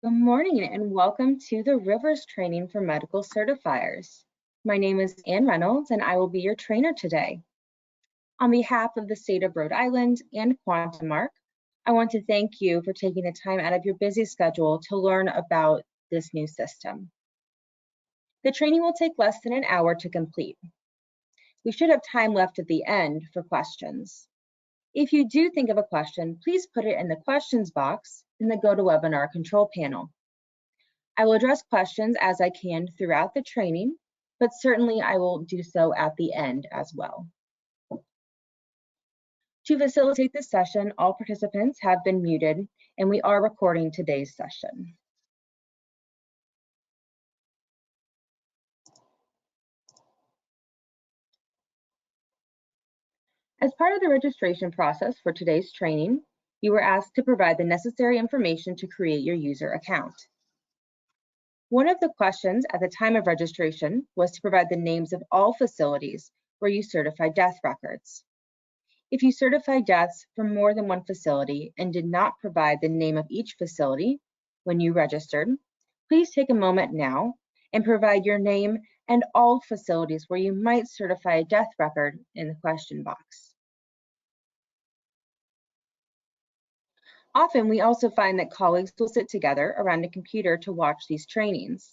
Good morning and welcome to the Rivers Training for Medical Certifiers. My name is Ann Reynolds and I will be your trainer today. On behalf of the state of Rhode Island and QuantumMark, I want to thank you for taking the time out of your busy schedule to learn about this new system. The training will take less than an hour to complete. We should have time left at the end for questions. If you do think of a question, please put it in the questions box in the GoToWebinar control panel. I will address questions as I can throughout the training, but certainly I will do so at the end as well. To facilitate this session, all participants have been muted and we are recording today's session. As part of the registration process for today's training, you were asked to provide the necessary information to create your user account. One of the questions at the time of registration was to provide the names of all facilities where you certify death records. If you certify deaths from more than one facility and did not provide the name of each facility when you registered, please take a moment now and provide your name and all facilities where you might certify a death record in the question box. Often, we also find that colleagues will sit together around a computer to watch these trainings.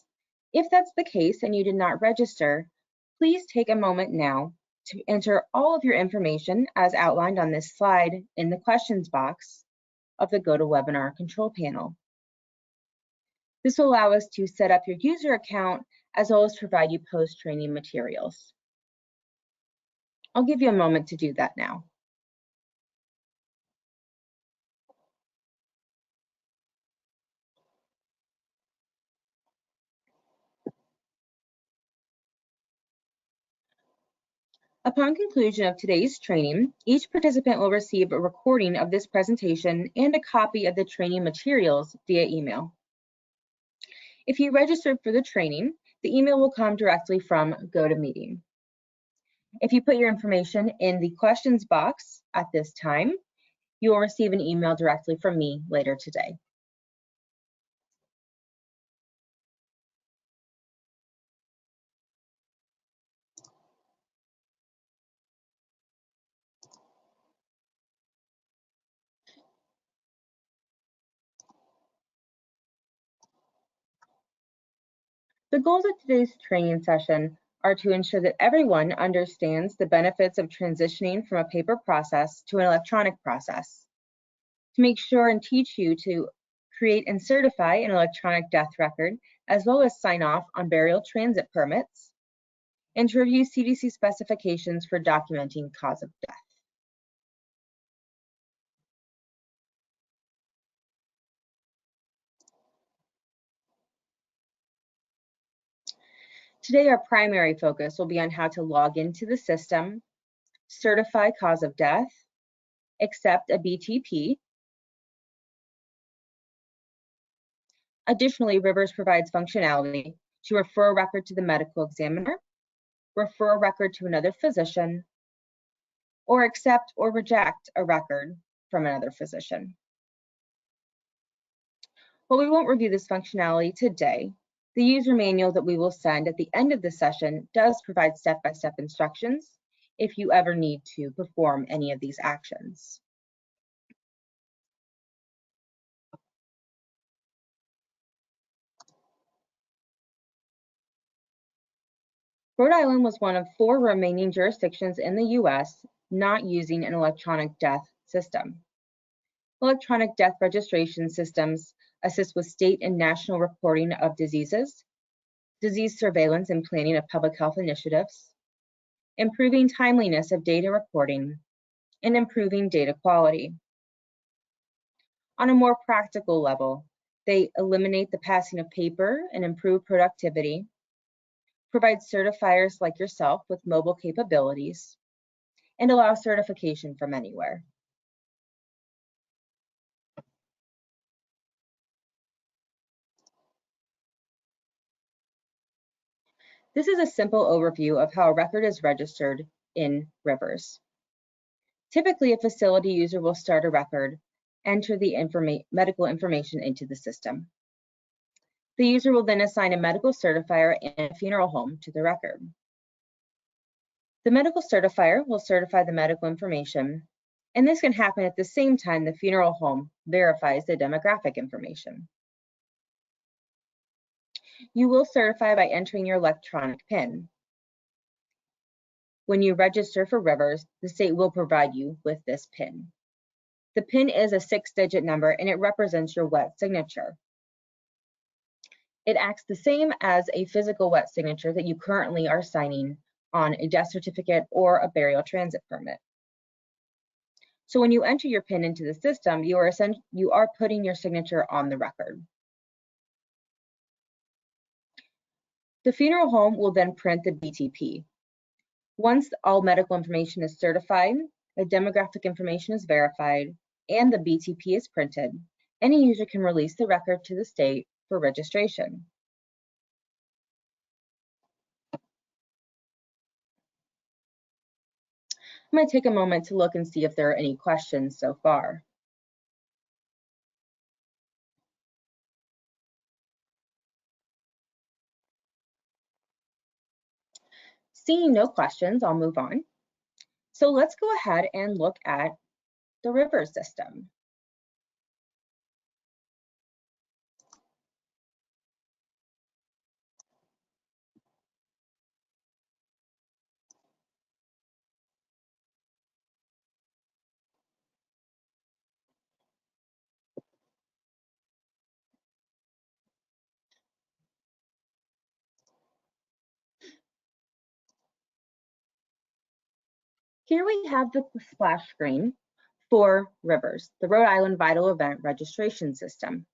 If that's the case and you did not register, please take a moment now to enter all of your information as outlined on this slide in the questions box of the GoToWebinar control panel. This will allow us to set up your user account as well as provide you post-training materials. I'll give you a moment to do that now. Upon conclusion of today's training, each participant will receive a recording of this presentation and a copy of the training materials via email. If you registered for the training, the email will come directly from GoToMeeting. If you put your information in the questions box at this time, you will receive an email directly from me later today. The goals of today's training session are to ensure that everyone understands the benefits of transitioning from a paper process to an electronic process, to make sure and teach you to create and certify an electronic death record, as well as sign off on burial transit permits, and to review CDC specifications for documenting cause of death. Today, our primary focus will be on how to log into the system, certify cause of death, accept a BTP. Additionally, Rivers provides functionality to refer a record to the medical examiner, refer a record to another physician, or accept or reject a record from another physician. While we won't review this functionality today, the user manual that we will send at the end of the session does provide step-by-step instructions if you ever need to perform any of these actions. Rhode Island was one of 4 remaining jurisdictions in the US not using an electronic death system. Electronic death registration systems assist with state and national reporting of diseases, disease surveillance and planning of public health initiatives, improving timeliness of data reporting, and improving data quality. On a more practical level, they eliminate the passing of paper and improve productivity, provide certifiers like yourself with mobile capabilities, and allow certification from anywhere. This is a simple overview of how a record is registered in Rivers. Typically, a facility user will start a record, enter the medical information into the system. The user will then assign a medical certifier and a funeral home to the record. The medical certifier will certify the medical information, and this can happen at the same time the funeral home verifies the demographic information. You will certify by entering your electronic PIN. When you register for Rivers, the state will provide you with this PIN. The PIN is a 6-digit number and it represents your wet signature. It acts the same as a physical wet signature that you currently are signing on a death certificate or a burial transit permit. So when you enter your PIN into the system, you are putting your signature on the record. The funeral home will then print the BTP. Once all medical information is certified, the demographic information is verified, and the BTP is printed, any user can release the record to the state for registration. I'm going to take a moment to look and see if there are any questions so far. Seeing no questions, I'll move on. So let's go ahead and look at the Rivers system. Here we have the splash screen for Rivers, the Rhode Island Vital Event Registration System.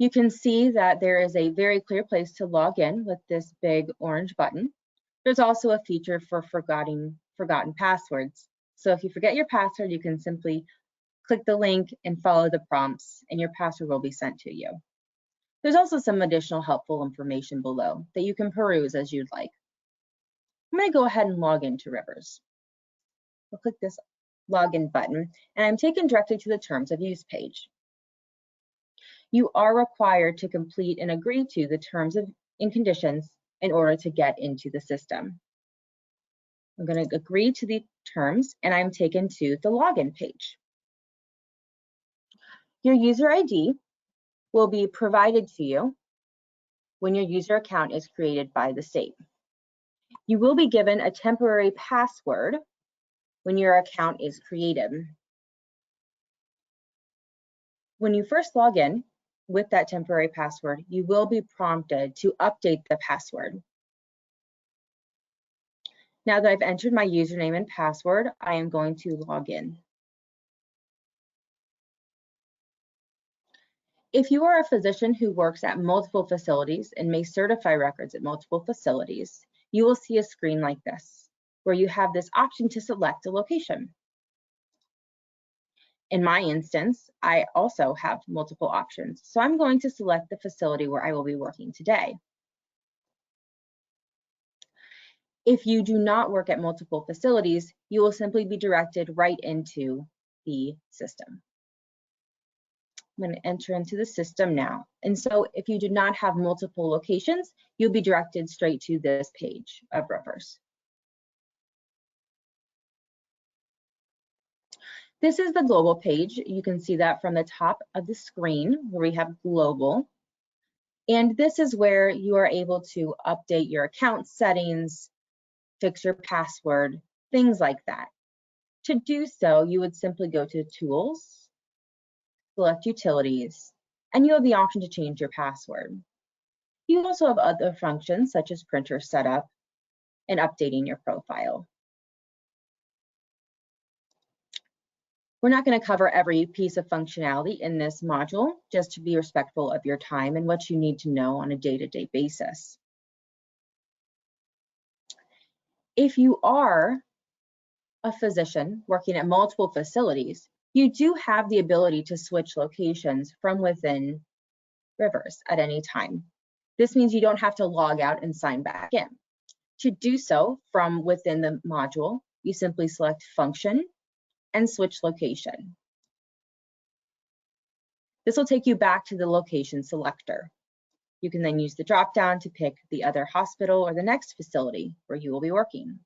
You can see that there is a very clear place to log in with this big orange button. There's also a feature for forgotten passwords. So if you forget your password, you can simply click the link and follow the prompts and your password will be sent to you. There's also some additional helpful information below that you can peruse as you'd like. I'm going to go ahead and log into Rivers. I'll click this login button and I'm taken directly to the terms of use page. You are required to complete and agree to the terms and conditions in order to get into the system. I'm going to agree to the terms and I'm taken to the login page. Your user ID will be provided to you when your user account is created by the state. You will be given a temporary password when your account is created. When you first log in with that temporary password, you will be prompted to update the password. Now that I've entered my username and password, I am going to log in. If you are a physician who works at multiple facilities and may certify records at multiple facilities, you will see a screen like this, where you have this option to select a location. In my instance, I also have multiple options, so I'm going to select the facility where I will be working today. If you do not work at multiple facilities, you will simply be directed right into the system. I'm going to enter into the system now. And so if you do not have multiple locations, you'll be directed straight to this page of Rivers. This is the global page. You can see that from the top of the screen where we have global. And this is where you are able to update your account settings, fix your password, things like that. To do so, you would simply go to Tools, select Utilities, and you have the option to change your password. You also have other functions such as printer setup and updating your profile. We're not going to cover every piece of functionality in this module, just to be respectful of your time and what you need to know on a day-to-day basis. If you are a physician working at multiple facilities, you do have the ability to switch locations from within Rivers at any time. This means you don't have to log out and sign back in. To do so from within the module, you simply select Function and switch location. This will take you back to the location selector. You can then use the drop-down to pick the other hospital or the next facility where you will be working.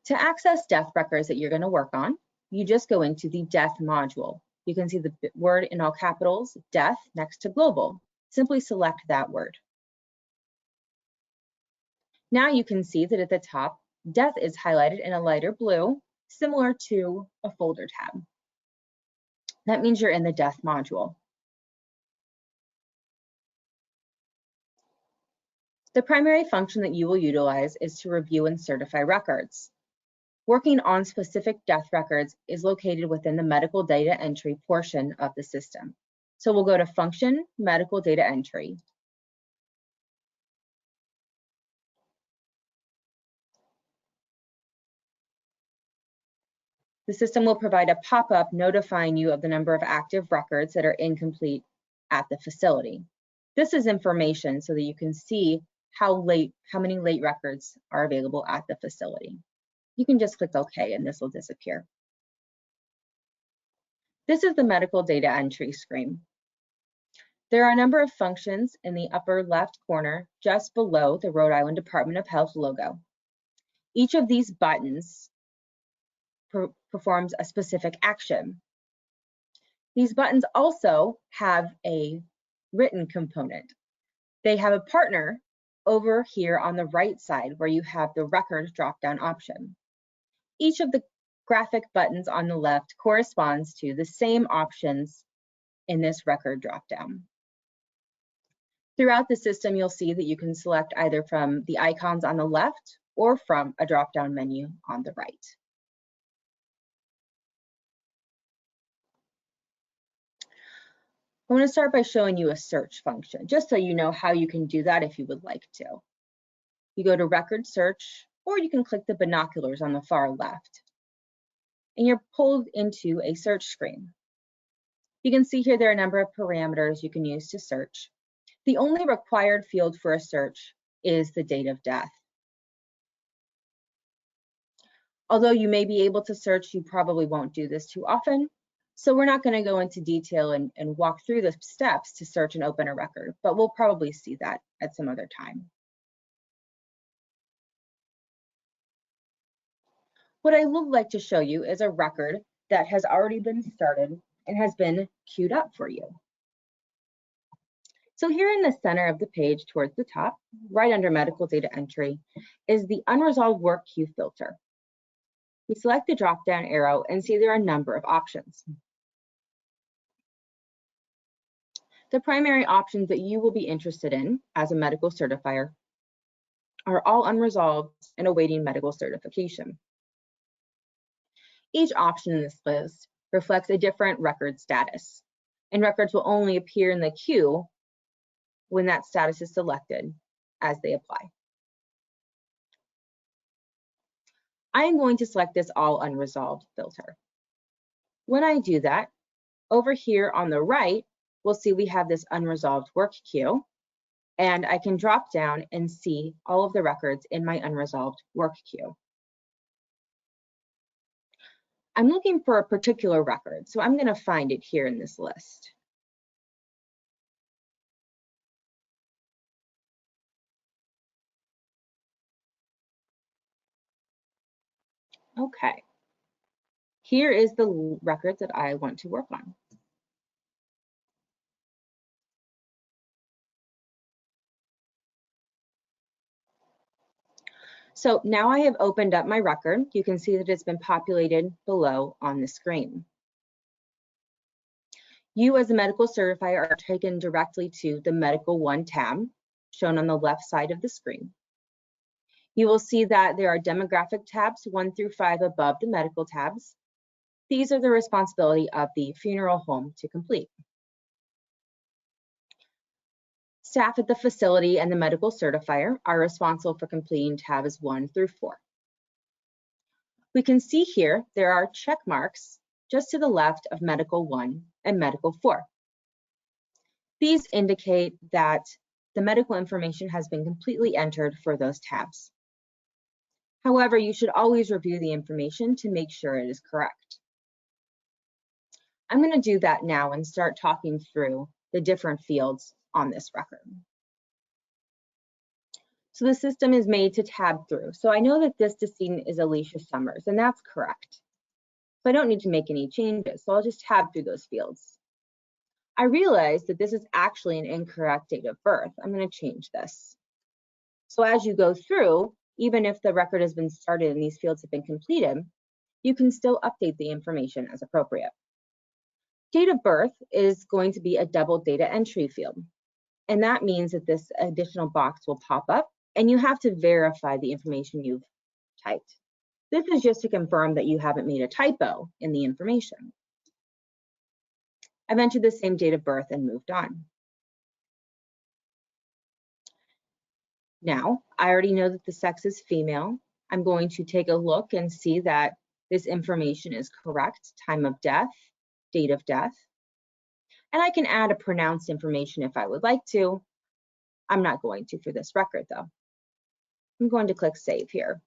To access death records that you're going to work on, you just go into the death module. You can see the word in all capitals, death, next to global. Simply select that word. Now you can see that at the top, death is highlighted in a lighter blue, similar to a folder tab. That means you're in the death module. The primary function that you will utilize is to review and certify records. Working on specific death records is located within the medical data entry portion of the system. So we'll go to Function, Medical Data Entry. The system will provide a pop-up notifying you of the number of active records that are incomplete at the facility. This is information so that you can see how many late records are available at the facility. You can just click OK and this will disappear. This is the medical data entry screen. There are a number of functions in the upper left corner just below the Rhode Island Department of Health logo. Each of these buttons performs a specific action. These buttons also have a written component. They have a partner over here on the right side where you have the record drop-down option. Each of the graphic buttons on the left corresponds to the same options in this record drop-down. Throughout the system, you'll see that you can select either from the icons on the left or from a drop-down menu on the right. I want to start by showing you a search function, just so you know how you can do that if you would like to. You go to Record Search, or you can click the binoculars on the far left, and you're pulled into a search screen. You can see here there are a number of parameters you can use to search. The only required field for a search is the date of death. Although you may be able to search, you probably won't do this too often. So we're not going to go into detail and walk through the steps to search and open a record, but we'll probably see that at some other time. What I would like to show you is a record that has already been started and has been queued up for you. So here in the center of the page towards the top, right under medical data entry, is the unresolved work queue filter. We select the drop-down arrow and see there are a number of options. The primary options that you will be interested in as a medical certifier are all unresolved and awaiting medical certification. Each option in this list reflects a different record status, and records will only appear in the queue when that status is selected as they apply. I am going to select this all unresolved filter. When I do that, over here on the right, we'll see we have this unresolved work queue, and I can drop down and see all of the records in my unresolved work queue. I'm looking for a particular record, so I'm going to find it here in this list. Okay, here is the record that I want to work on. So now I have opened up my record. You can see that it's been populated below on the screen. You as a medical certifier are taken directly to the Medical 1 tab, shown on the left side of the screen. You will see that there are demographic tabs 1 through 5 above the medical tabs. These are the responsibility of the funeral home to complete. Staff at the facility and the medical certifier are responsible for completing tabs 1 through 4. We can see here there are check marks just to the left of Medical 1 and Medical 4. These indicate that the medical information has been completely entered for those tabs. However, you should always review the information to make sure it is correct. I'm going to do that now and start talking through the different fields on this record. So the system is made to tab through. So I know that this decedent is Alicia Summers, and that's correct. So I don't need to make any changes, so I'll just tab through those fields. I realize that this is actually an incorrect date of birth. I'm going to change this. So as you go through, even if the record has been started and these fields have been completed, you can still update the information as appropriate. Date of birth is going to be a double data entry field. And that means that this additional box will pop up and you have to verify the information you've typed. This is just to confirm that you haven't made a typo in the information. I've entered the same date of birth and moved on. Now, I already know that the sex is female. I'm going to take a look and see that this information is correct, time of death, date of death. And I can add a pronounced information if I would like to. I'm not going to for this record though. I'm going to click Save here.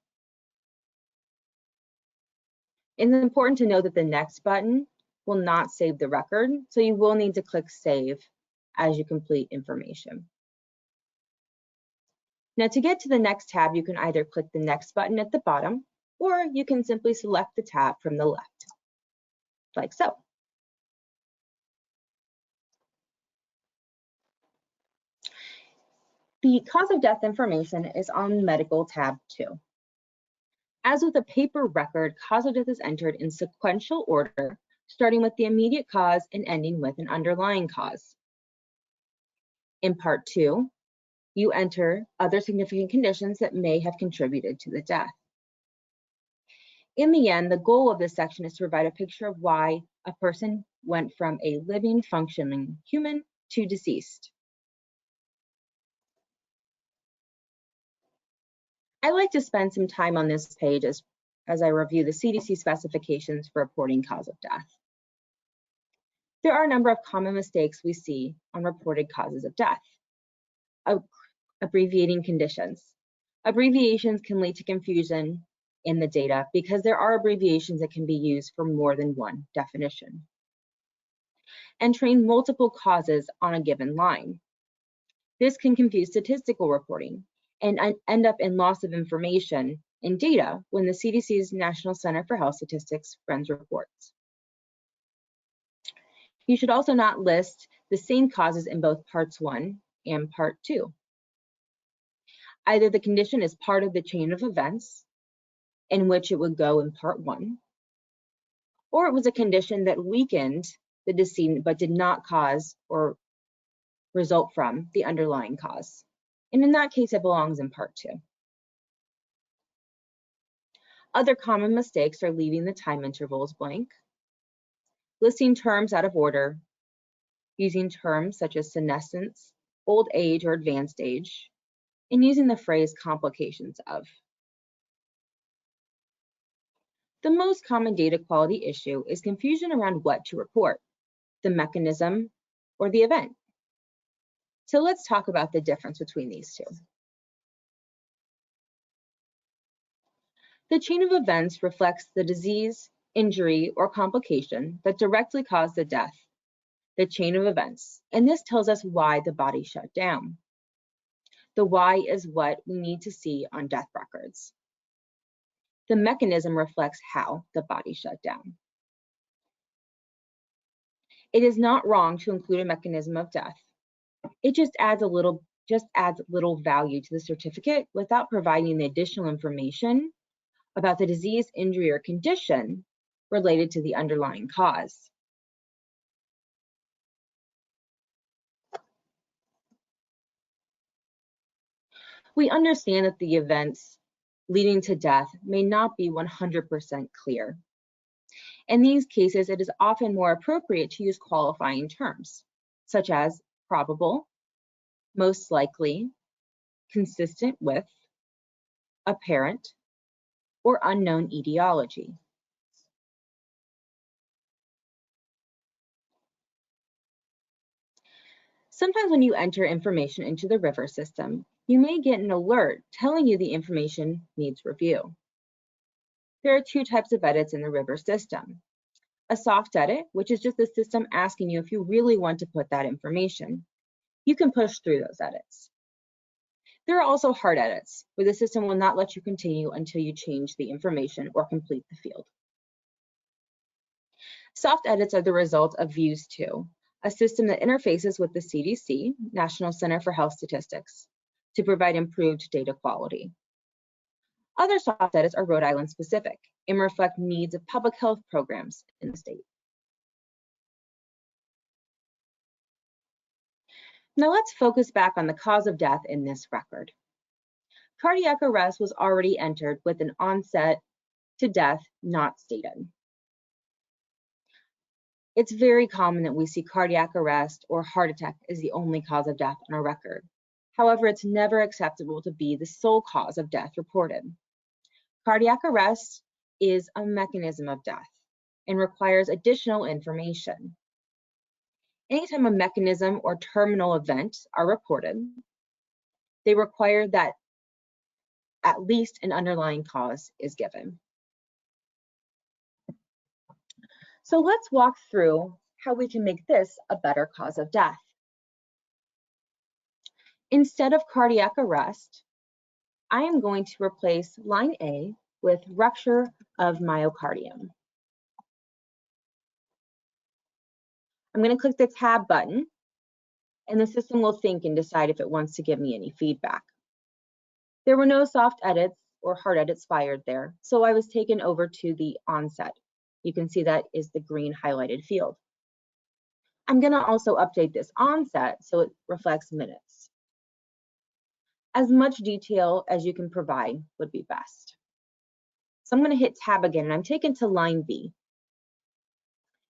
It's important to know that the Next button will not save the record, so you will need to click Save as you complete information. Now to get to the next tab, you can either click the Next button at the bottom, or you can simply select the tab from the left, like so. The cause of death information is on Medical tab 2. As with a paper record, cause of death is entered in sequential order, starting with the immediate cause and ending with an underlying cause. In part 2, you enter other significant conditions that may have contributed to the death. In the end, the goal of this section is to provide a picture of why a person went from a living, functioning human to deceased. I like to spend some time on this page as I review the CDC specifications for reporting cause of death. There are a number of common mistakes we see on reported causes of death. Abbreviating conditions. Abbreviations can lead to confusion in the data because there are abbreviations that can be used for more than one definition. Entering multiple causes on a given line. This can confuse statistical reporting and end up in loss of information and data when the CDC's National Center for Health Statistics runs reports. You should also not list the same causes in both parts 1 and part 2. Either the condition is part of the chain of events in which it would go in part 1, or it was a condition that weakened the decedent but did not cause or result from the underlying cause. And in that case, it belongs in part 2. Other common mistakes are leaving the time intervals blank, listing terms out of order, using terms such as senescence, old age, or advanced age, and using the phrase complications of. The most common data quality issue is confusion around what to report, the mechanism or the event. So let's talk about the difference between these two. The chain of events reflects the disease, injury, or complication that directly caused the death, the chain of events, and this tells us why the body shut down. The why is what we need to see on death records. The mechanism reflects how the body shut down. It is not wrong to include a mechanism of death. It just adds little value to the certificate without providing the additional information about the disease, injury, or condition related to the underlying cause. We understand that the events leading to death may not be 100% clear. In these cases, it is often more appropriate to use qualifying terms, such as probable, most likely, consistent with, apparent, or unknown etiology. Sometimes when you enter information into the river system, you may get an alert telling you the information needs review. There are two types of edits in the River system. A soft edit, which is just the system asking you if you really want to put that information. You can push through those edits. There are also hard edits, where the system will not let you continue until you change the information or complete the field. Soft edits are the result of Views 2, a system that interfaces with the CDC, National Center for Health Statistics, to provide improved data quality. Other soft edits are Rhode Island specific and reflect needs of public health programs in the state. Now let's focus back on the cause of death in this record. Cardiac arrest was already entered with an onset to death not stated. It's very common that we see cardiac arrest or heart attack as the only cause of death on a record. However, it's never acceptable to be the sole cause of death reported. Cardiac arrest is a mechanism of death and requires additional information. Anytime a mechanism or terminal event are reported, they require that at least an underlying cause is given. So let's walk through how we can make this a better cause of death. Instead of cardiac arrest, I am going to replace line A with rupture of myocardium. I'm going to click the tab button, and the system will think and decide if it wants to give me any feedback. There were no soft edits or hard edits fired there, so I was taken over to the onset. You can see that is the green highlighted field. I'm going to also update this onset so it reflects minutes. As much detail as you can provide would be best. So I'm going to hit tab again, and I'm taken to line B.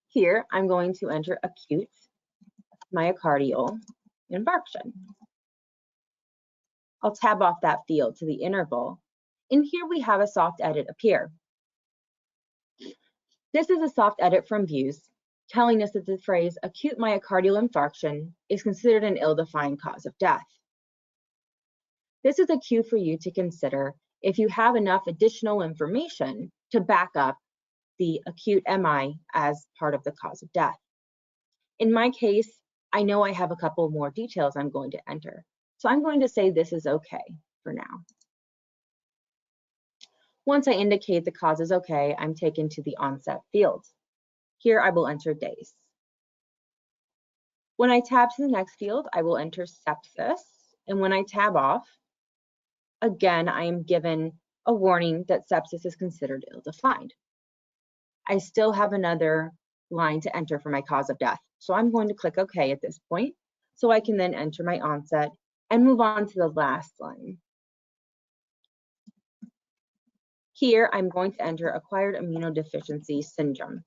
Here, I'm going to enter acute myocardial infarction. I'll tab off that field to the interval, and here we have a soft edit appear. This is a soft edit from Views, telling us that the phrase acute myocardial infarction is considered an ill-defined cause of death. This is a cue for you to consider if you have enough additional information to back up the acute MI as part of the cause of death. In my case, I know I have a couple more details I'm going to enter, so I'm going to say this is okay for now. Once I indicate the cause is okay, I'm taken to the onset field. Here I will enter days. When I tab to the next field, I will enter sepsis, and when I tab off, again, I am given a warning that sepsis is considered ill-defined. I still have another line to enter for my cause of death, so I'm going to click OK at this point, so I can then enter my onset and move on to the last line. Here, I'm going to enter acquired immunodeficiency syndrome.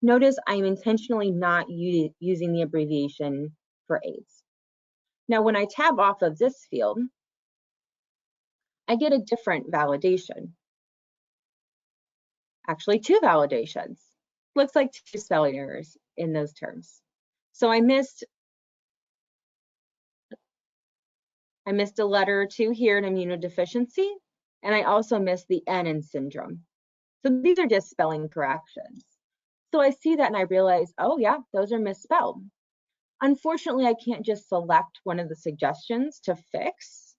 Notice I'm intentionally not using the abbreviation for AIDS. Now, when I tab off of this field, I get a different validation. Actually, two validations. Looks like two spelling errors in those terms. So I missed a letter or two here in immunodeficiency, and I also missed the N in syndrome. So these are just spelling corrections. So I see that and I realize, oh yeah, those are misspelled. Unfortunately, I can't just select one of the suggestions to fix,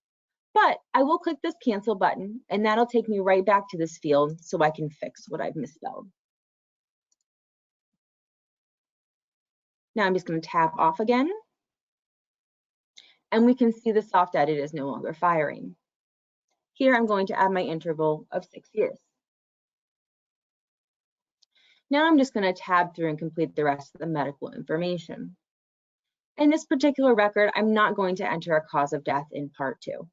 but I will click this cancel button and that'll take me right back to this field so I can fix what I've misspelled. Now I'm just going to tab off again, and we can see the soft edit is no longer firing. Here I'm going to add my interval of 6 years. Now I'm just going to tab through and complete the rest of the medical information. In this particular record, I'm not going to enter a cause of death in part 2.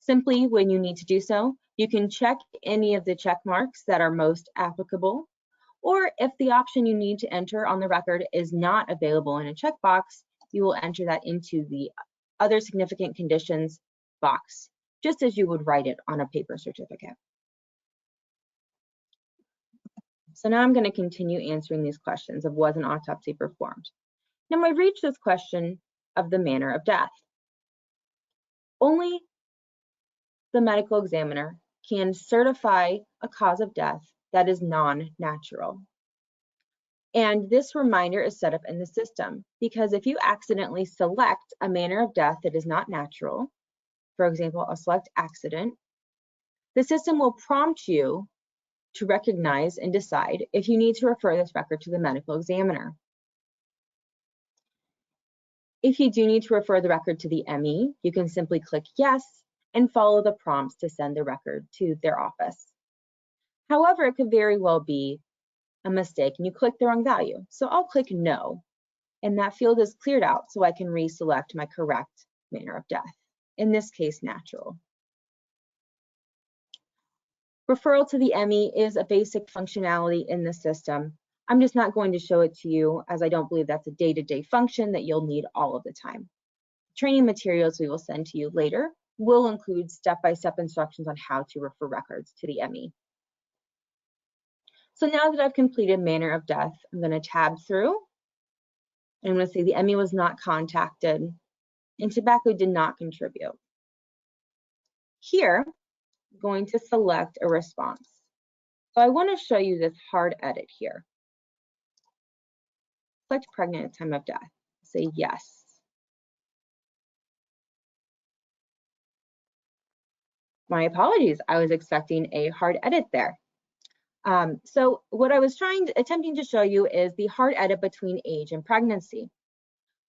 Simply, when you need to do so, you can check any of the check marks that are most applicable, or if the option you need to enter on the record is not available in a checkbox, you will enter that into the other significant conditions box, just as you would write it on a paper certificate. So now I'm going to continue answering these questions of was an autopsy performed. Now I've reached this question of the manner of death. Only the medical examiner can certify a cause of death that is non-natural. And this reminder is set up in the system because if you accidentally select a manner of death that is not natural, for example, I'll select accident, the system will prompt you to recognize and decide if you need to refer this record to the medical examiner. If you do need to refer the record to the ME, you can simply click yes and follow the prompts to send the record to their office. However, it could very well be a mistake and you click the wrong value. So I'll click no, and that field is cleared out so I can reselect my correct manner of death, in this case, natural. Referral to the ME is a basic functionality in the system. I'm just not going to show it to you as I don't believe that's a day-to-day function that you'll need all of the time. Training materials we will send to you later will include step-by-step instructions on how to refer records to the ME. So now that I've completed manner of death, I'm going to tab through. I'm going to say the ME was not contacted and tobacco did not contribute. Here, I'm going to select a response. So I want to show you this hard edit here. Select pregnant at time of death. Say yes. My apologies, I was expecting a hard edit there. So what I was attempting to show you is the hard edit between age and pregnancy.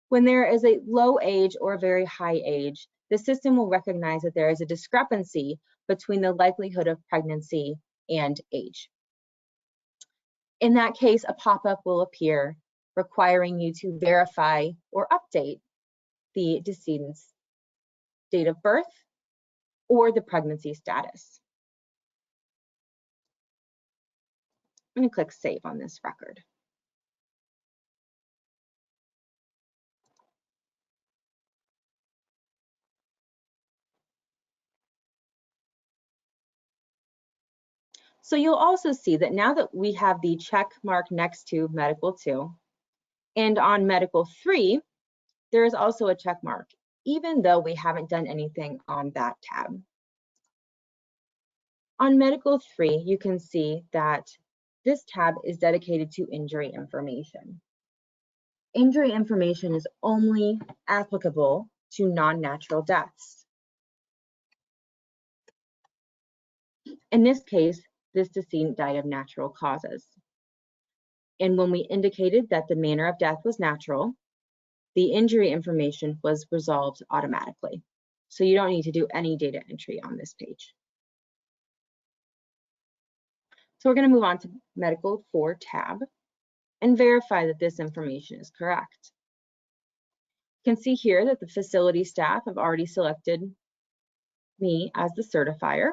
When there is a low age or a very high age, the system will recognize that there is a discrepancy between the likelihood of pregnancy and age. In that case, a pop-up will appear requiring you to verify or update the decedent's date of birth or the pregnancy status. I'm going to click Save on this record. So you'll also see that now that we have the check mark next to Medical 2, and on Medical 3, there is also a check mark, even though we haven't done anything on that tab. On Medical 3, you can see that this tab is dedicated to injury information. Injury information is only applicable to non-natural deaths. In this case, this decedent died of natural causes. And when we indicated that the manner of death was natural, the injury information was resolved automatically. So you don't need to do any data entry on this page. So we're going to move on to Medical 4 tab and verify that this information is correct. You can see here that the facility staff have already selected me as the certifier.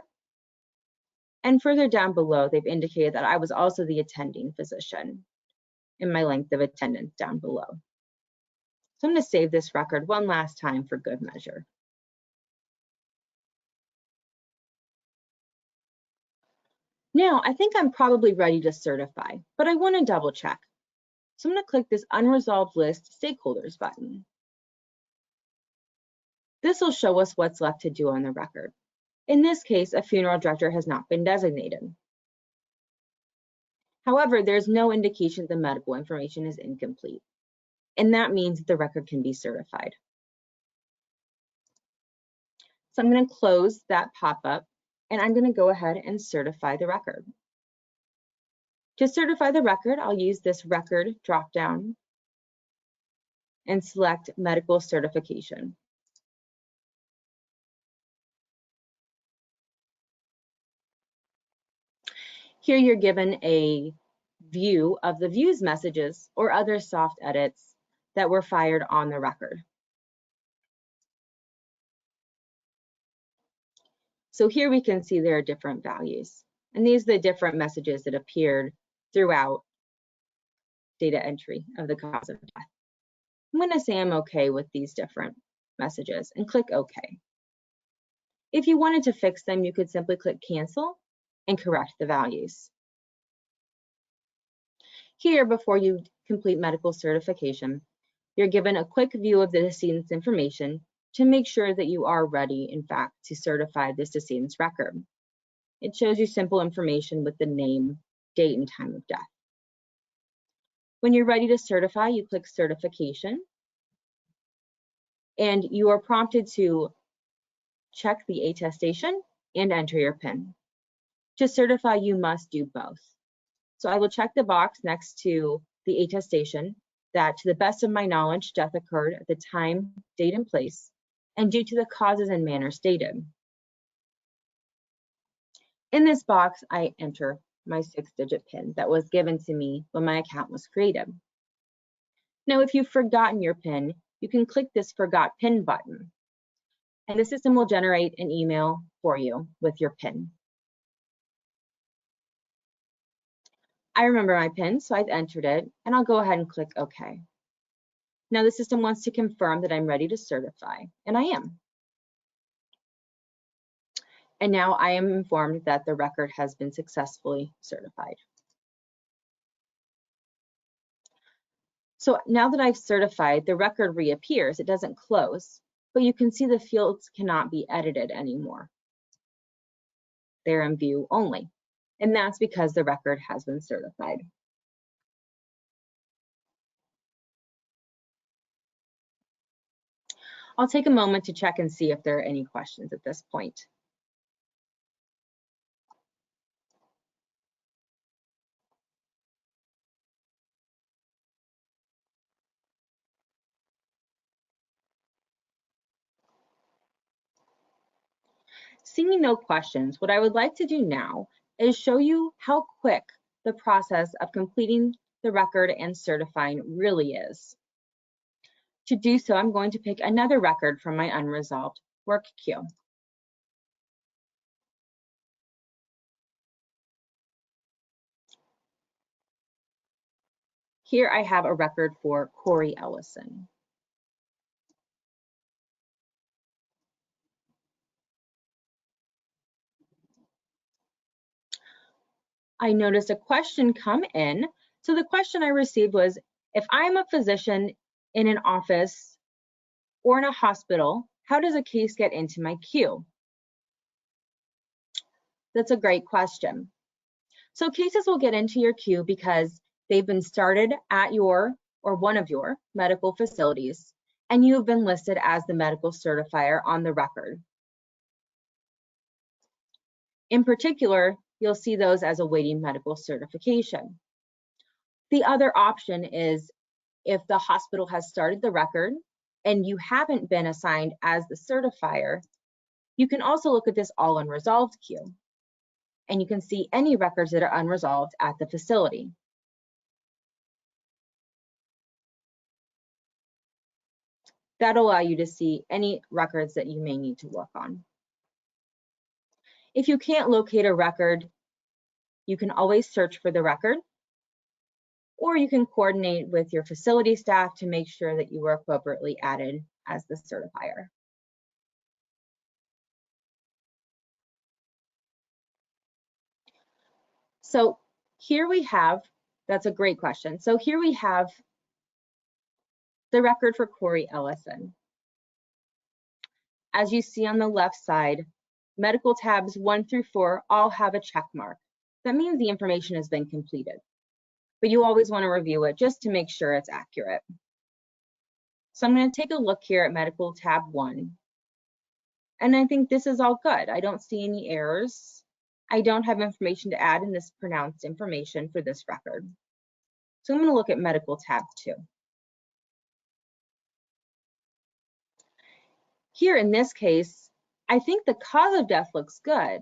And further down below, they've indicated that I was also the attending physician in my length of attendance down below. So I'm going to save this record one last time for good measure. Now, I think I'm probably ready to certify, but I want to double check. So I'm going to click this Unresolved List Stakeholders button. This will show us what's left to do on the record. In this case, a funeral director has not been designated. However, there's no indication the medical information is incomplete, and that means that the record can be certified. So I'm going to close that pop-up, and I'm going to go ahead and certify the record. To certify the record, I'll use this record drop-down and select medical certification. Here you're given a view of the views messages or other soft edits that were fired on the record. So here we can see there are different values, and these are the different messages that appeared throughout data entry of the cause of death. I'm going to say I'm okay with these different messages and click OK. If you wanted to fix them, you could simply click Cancel and correct the values. Here, before you complete medical certification, you're given a quick view of the decedent's information to make sure that you are ready, in fact, to certify this decedent's record. It shows you simple information with the name, date, and time of death. When you're ready to certify, you click Certification, and you are prompted to check the attestation and enter your PIN. To certify, you must do both. So I will check the box next to the attestation that, to the best of my knowledge, death occurred at the time, date, and place, and due to the causes and manner stated. In this box, I enter my 6-digit PIN that was given to me when my account was created. Now, if you've forgotten your PIN, you can click this Forgot PIN button, and the system will generate an email for you with your PIN. I remember my PIN, so I've entered it, and I'll go ahead and click OK. Now the system wants to confirm that I'm ready to certify, and I am. And now I am informed that the record has been successfully certified. So now that I've certified, the record reappears. It doesn't close, but you can see the fields cannot be edited anymore. They're in view only, and that's because the record has been certified. I'll take a moment to check and see if there are any questions at this point. Seeing no questions, what I would like to do now is show you how quick the process of completing the record and certifying really is. To do so, I'm going to pick another record from my unresolved work queue. Here I have a record for Corey Ellison. I noticed a question come in. So the question I received was, if I'm a physician in an office or in a hospital, how does a case get into my queue? That's a great question. So cases will get into your queue because they've been started at your or one of your medical facilities, and you have been listed as the medical certifier on the record. In particular, you'll see those as awaiting medical certification. The other option is if the hospital has started the record and you haven't been assigned as the certifier, you can also look at this all unresolved queue, and you can see any records that are unresolved at the facility. That'll allow you to see any records that you may need to work on. If you can't locate a record, you can always search for the record, or you can coordinate with your facility staff to make sure that you are appropriately added as the certifier. So here we have, that's a great question. So here we have the record for Corey Ellison. As you see on the left side, medical tabs 1 through 4 all have a check mark. That means the information has been completed, but you always want to review it just to make sure it's accurate. So I'm going to take a look here at medical tab 1. And I think this is all good. I don't see any errors. I don't have information to add in this pronounced information for this record. So I'm going to look at medical tab 2. Here in this case, I think the cause of death looks good,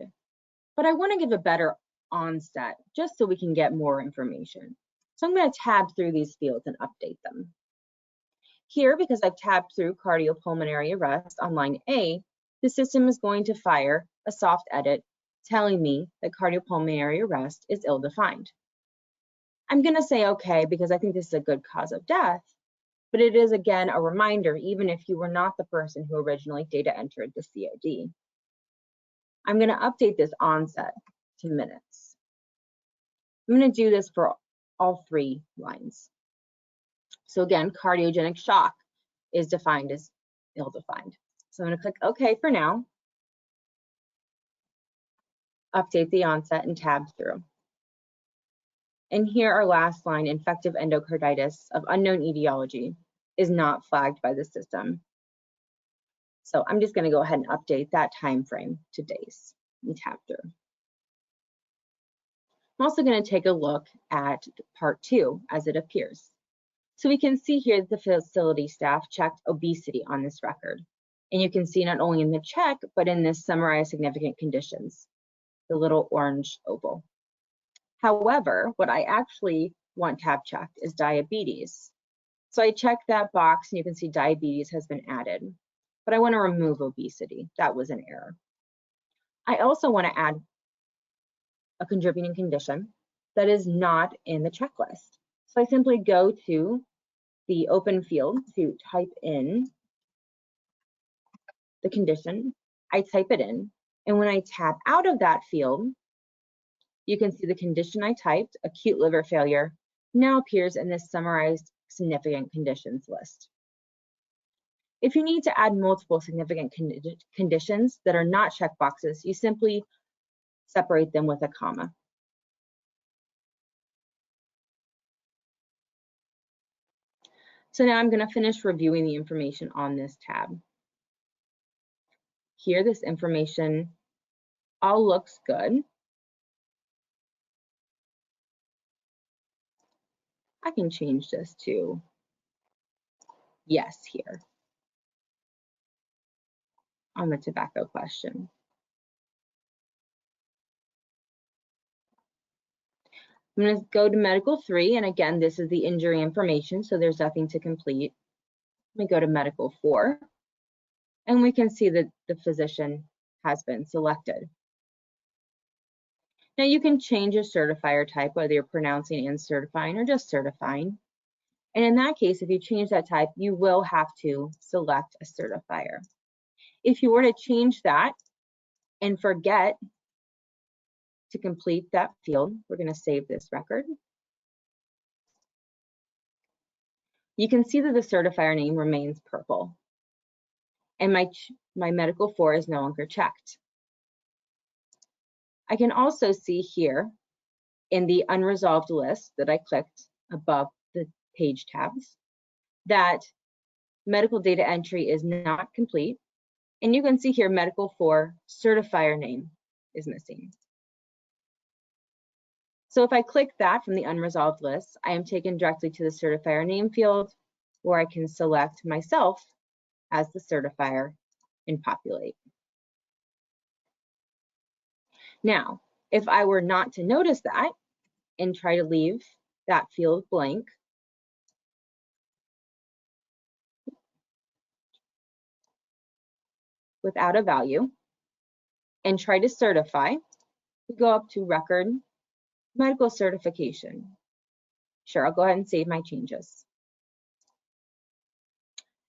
but I want to give a better onset just so we can get more information. So I'm going to tab through these fields and update them. Here, because I've tabbed through cardiopulmonary arrest on line A, the system is going to fire a soft edit telling me that cardiopulmonary arrest is ill-defined. I'm going to say okay because I think this is a good cause of death, but it is again a reminder even if you were not the person who originally data entered the COD. I'm going to update this onset to minutes. I'm going to do this for all 3 lines. So again, cardiogenic shock is defined as ill-defined. So I'm going to click OK for now. update the onset and tab through. And here our last line, infective endocarditis of unknown etiology, is not flagged by the system. So I'm just going to go ahead and update that time frame to days and tab through. I'm also going to take a look at part 2 as it appears. So we can see here that the facility staff checked obesity on this record. And you can see not only in the check, but in this summarized significant conditions, the little orange oval. However, what I actually want tab checked is diabetes. So I check that box and you can see diabetes has been added, but I want to remove obesity. That was an error. I also want to add a contributing condition that is not in the checklist. So I simply go to the open field to type in the condition. I type it in, and when I tab out of that field, you can see the condition I typed, acute liver failure, now appears in this summarized significant conditions list. If you need to add multiple significant conditions that are not checkboxes, you simply separate them with a comma. So now I'm going to finish reviewing the information on this tab. Here, this information all looks good. I can change this to yes here on the tobacco question. I'm going to go to medical 3, and again, this is the injury information, so there's nothing to complete. Let me go to medical 4, and we can see that the physician has been selected. Now you can change a certifier type, whether you're pronouncing and certifying or just certifying. And in that case, if you change that type, you will have to select a certifier. If you were to change that and forget to complete that field, we're going to save this record. You can see that the certifier name remains purple. And my medical 4 is no longer checked. I can also see here in the unresolved list that I clicked above the page tabs that medical data entry is not complete. And you can see here medical 4 certifier name is missing. So if I click that from the unresolved list, I am taken directly to the certifier name field where I can select myself as the certifier and populate. Now, if I were not to notice that and try to leave that field blank, without a value, and try to certify, we go up to record, medical certification. Sure, I'll go ahead and save my changes.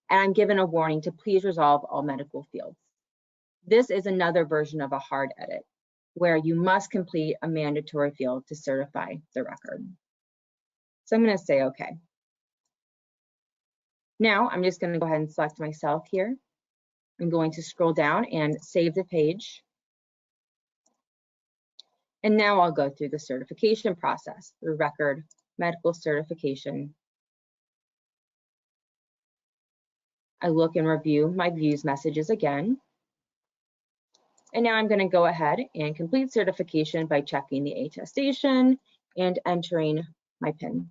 And I'm given a warning to please resolve all medical fields. This is another version of a hard edit, where you must complete a mandatory field to certify the record. So I'm going to say OK. Now I'm just going to go ahead and select myself here. I'm going to scroll down and save the page. And now I'll go through the certification process, the record, medical certification. I look and review my views messages again. And now I'm going to go ahead and complete certification by checking the attestation and entering my PIN.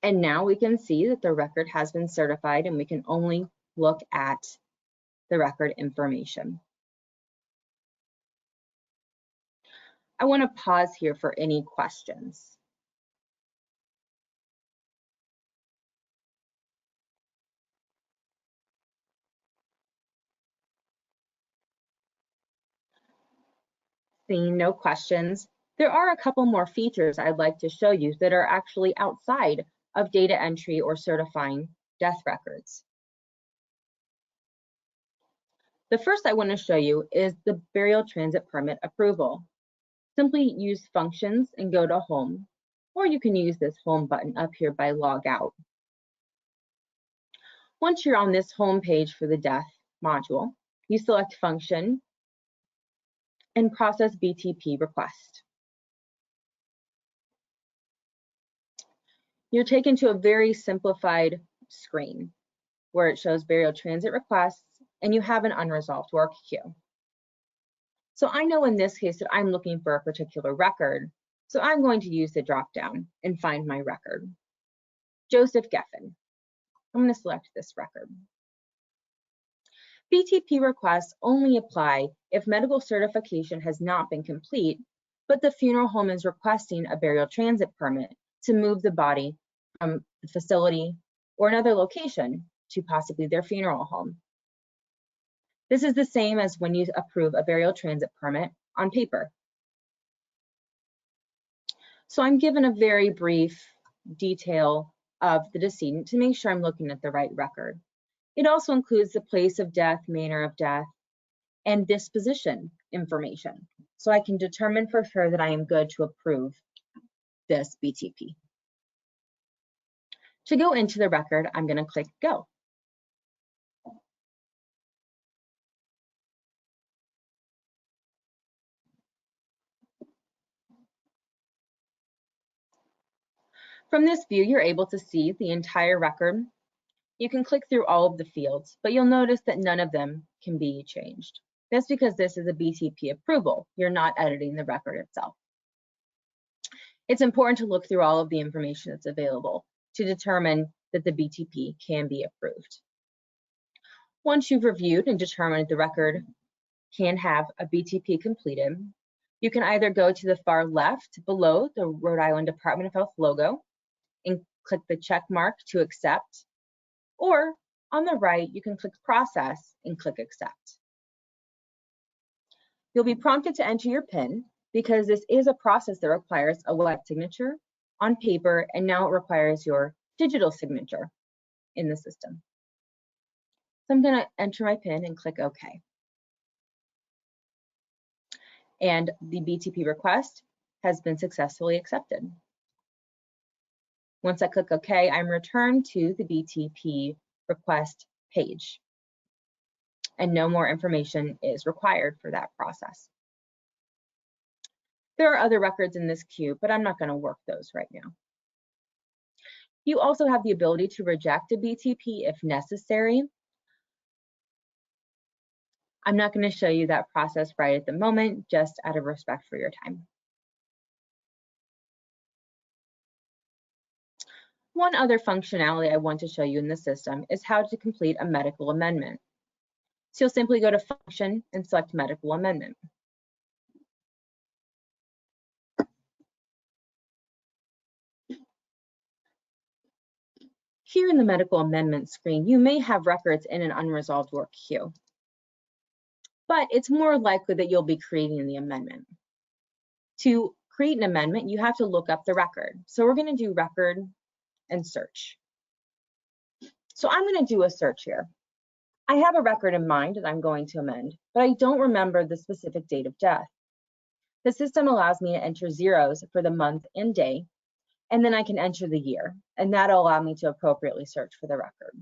And now we can see that the record has been certified and we can only look at the record information. I want to pause here for any questions. Seeing no questions, there are a couple more features I'd like to show you that are actually outside of data entry or certifying death records. The first I want to show you is the burial transit permit approval. Simply use functions and go to home, or you can use this home button up here by log out. Once you're on this home page for the death module, you select Function and Process BTP Request. You're taken to a very simplified screen where it shows burial transit requests and you have an unresolved work queue. So I know in this case that I'm looking for a particular record, so I'm going to use the drop-down and find my record. Joseph Geffen. I'm going to select this record. BTP requests only apply if medical certification has not been complete, but the funeral home is requesting a burial transit permit to move the body from the facility or another location to possibly their funeral home. This is the same as when you approve a burial transit permit on paper. So I'm given a very brief detail of the decedent to make sure I'm looking at the right record. It also includes the place of death, manner of death, and disposition information, so I can determine for sure that I am good to approve this BTP. To go into the record, I'm going to click Go. From this view, you're able to see the entire record. You can click through all of the fields, but you'll notice that none of them can be changed. That's because this is a BTP approval. You're not editing the record itself. It's important to look through all of the information that's available to determine that the BTP can be approved. Once you've reviewed and determined the record can have a BTP completed, you can either go to the far left below the Rhode Island Department of Health logo and click the check mark to accept, or on the right, you can click Process and click Accept. You'll be prompted to enter your PIN because this is a process that requires a wet signature on paper, and now it requires your digital signature in the system. So I'm going to enter my PIN and click OK. And the BTP request has been successfully accepted. Once I click OK, I'm returned to the BTP request page, and no more information is required for that process. There are other records in this queue, but I'm not going to work those right now. You also have the ability to reject a BTP if necessary. I'm not going to show you that process right at the moment, just out of respect for your time. One other functionality I want to show you in the system is how to complete a medical amendment. So you'll simply go to Function and select Medical Amendment. Here in the medical amendment screen, you may have records in an unresolved work queue, but it's more likely that you'll be creating the amendment. To create an amendment, you have to look up the record. So we're going to do record and search. So I'm going to do a search here. I have a record in mind that I'm going to amend, but I don't remember the specific date of death. The system allows me to enter zeros for the month and day, and then I can enter the year, and that'll allow me to appropriately search for the record.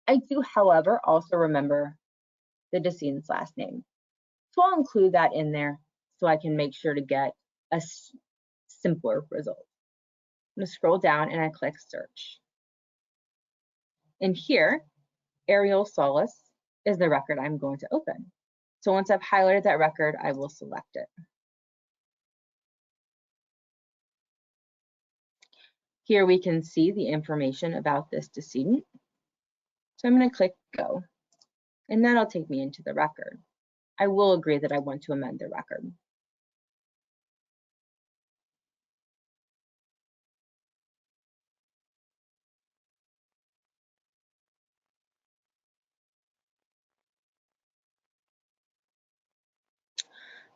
I do, however, also remember the decedent's last name. So I'll include that in there so I can make sure to get a simpler result. I'm going to scroll down and I click Search. And here, Ariel Solis is the record I'm going to open. So once I've highlighted that record, I will select it. Here we can see the information about this decedent. So I'm going to click Go, and that'll take me into the record. I will agree that I want to amend the record.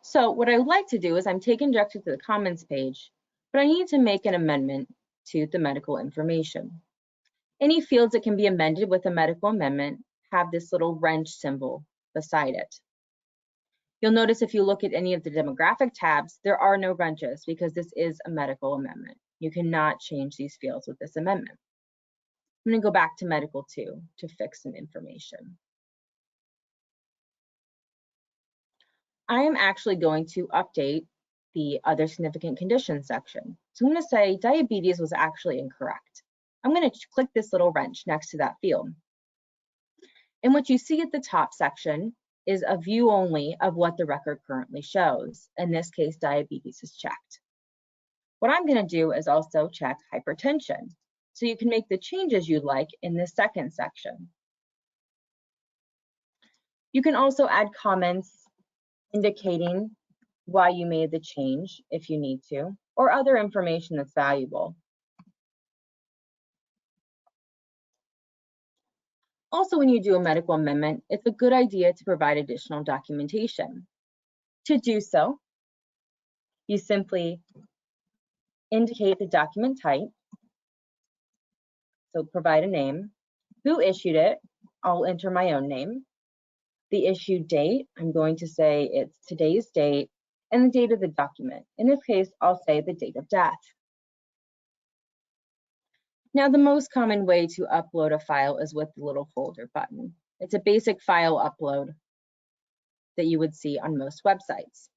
So what I would like to do is I'm taken directly to the comments page, but I need to make an amendment to the medical information. Any fields that can be amended with a medical amendment have this little wrench symbol beside it. You'll notice if you look at any of the demographic tabs, there are no wrenches because this is a medical amendment. You cannot change these fields with this amendment. I'm going to go back to Medical 2 to fix some information. I am actually going to update the other significant conditions section. So I'm going to say diabetes was actually incorrect. I'm going to click this little wrench next to that field. And what you see at the top section is a view only of what the record currently shows. In this case, diabetes is checked. What I'm going to do is also check hypertension. So you can make the changes you'd like in this second section. You can also add comments indicating why you made the change if you need to, or other information that's valuable. Also, when you do a medical amendment, it's a good idea to provide additional documentation. To do so, you simply indicate the document type, so provide a name, who issued it, I'll enter my own name, the issue date, I'm going to say it's today's date, and the date of the document. In this case, I'll say the date of death. Now, the most common way to upload a file is with the little folder button. It's a basic file upload that you would see on most websites.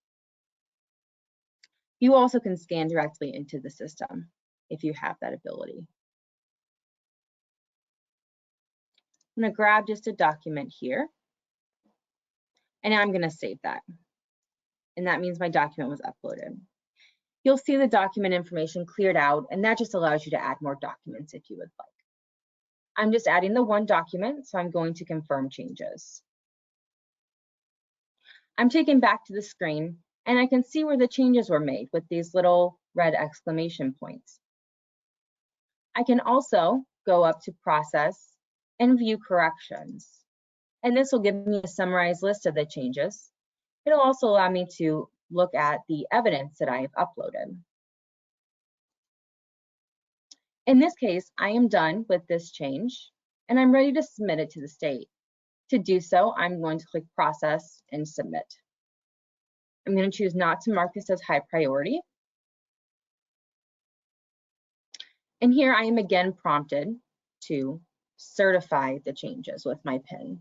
You also can scan directly into the system if you have that ability. I'm going to grab just a document here, and I'm going to save that. And that means my document was uploaded. You'll see the document information cleared out, and that just allows you to add more documents if you would like. I'm just adding the one document, so I'm going to confirm changes. I'm taken back to the screen, and I can see where the changes were made with these little red exclamation points. I can also go up to Process and View Corrections, and this will give me a summarized list of the changes. It'll also allow me to look at the evidence that I have uploaded. In this case, I am done with this change, and I'm ready to submit it to the state. To do so, I'm going to click Process and Submit. I'm going to choose not to mark this as high priority. And here I am again prompted to certify the changes with my PIN.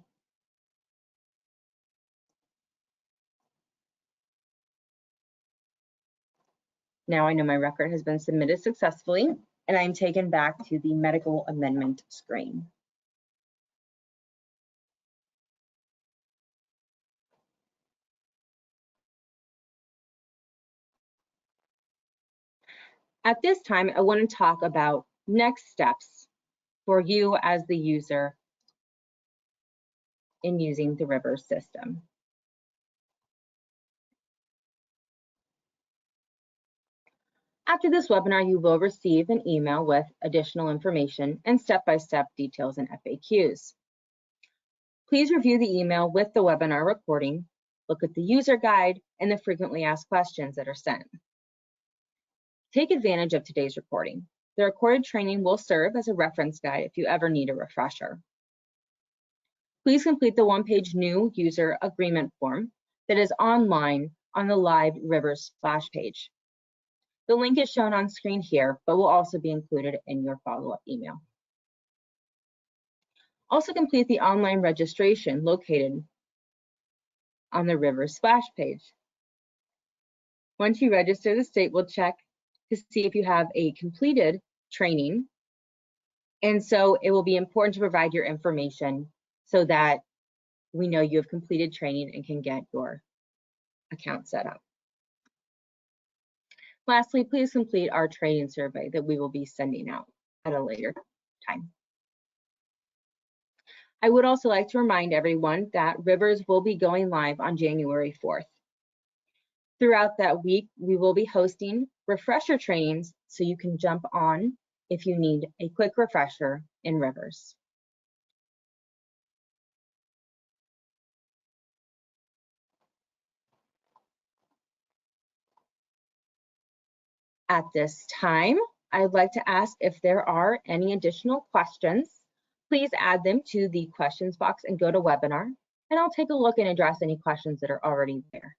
Now I know my record has been submitted successfully, and I'm taken back to the medical amendment screen. At this time, I want to talk about next steps for you as the user in using the Rivers system. After this webinar, you will receive an email with additional information and step-by-step details and FAQs. Please review the email with the webinar recording, look at the user guide, and the frequently asked questions that are sent. Take advantage of today's recording. The recorded training will serve as a reference guide if you ever need a refresher. Please complete the one-page new user agreement form that is online on the live Rivers splash page. The link is shown on screen here, but will also be included in your follow-up email. Also complete the online registration located on the Rivers splash page. Once you register, the state will check to see if you have a completed training. And so it will be important to provide your information so that we know you have completed training and can get your account set up. Lastly, please complete our training survey that we will be sending out at a later time. I would also like to remind everyone that Rivers will be going live on January 4th. Throughout that week, we will be hosting refresher trainings so you can jump on if you need a quick refresher in Rivers. At this time, I'd like to ask if there are any additional questions. Please add them to the questions box and go to webinar, and I'll take a look and address any questions that are already there.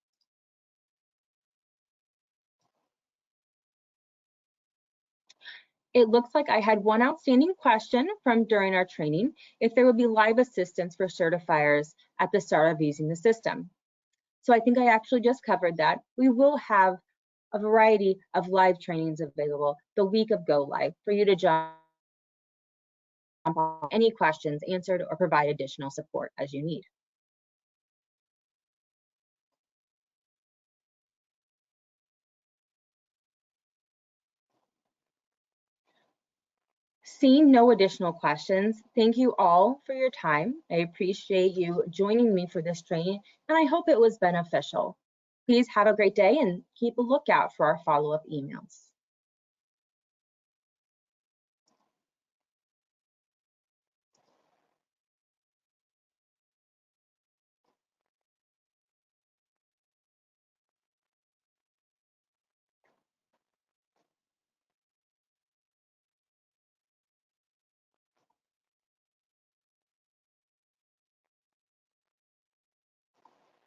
It looks like I had one outstanding question from during our training, if there would be live assistance for certifiers at the start of using the system. So I think I actually just covered that. We will have a variety of live trainings available the week of go live for you to jump on any questions answered or provide additional support as you need. Seeing no additional questions, thank you all for your time. I appreciate you joining me for this training, and I hope it was beneficial. Please have a great day and keep a lookout for our follow-up emails.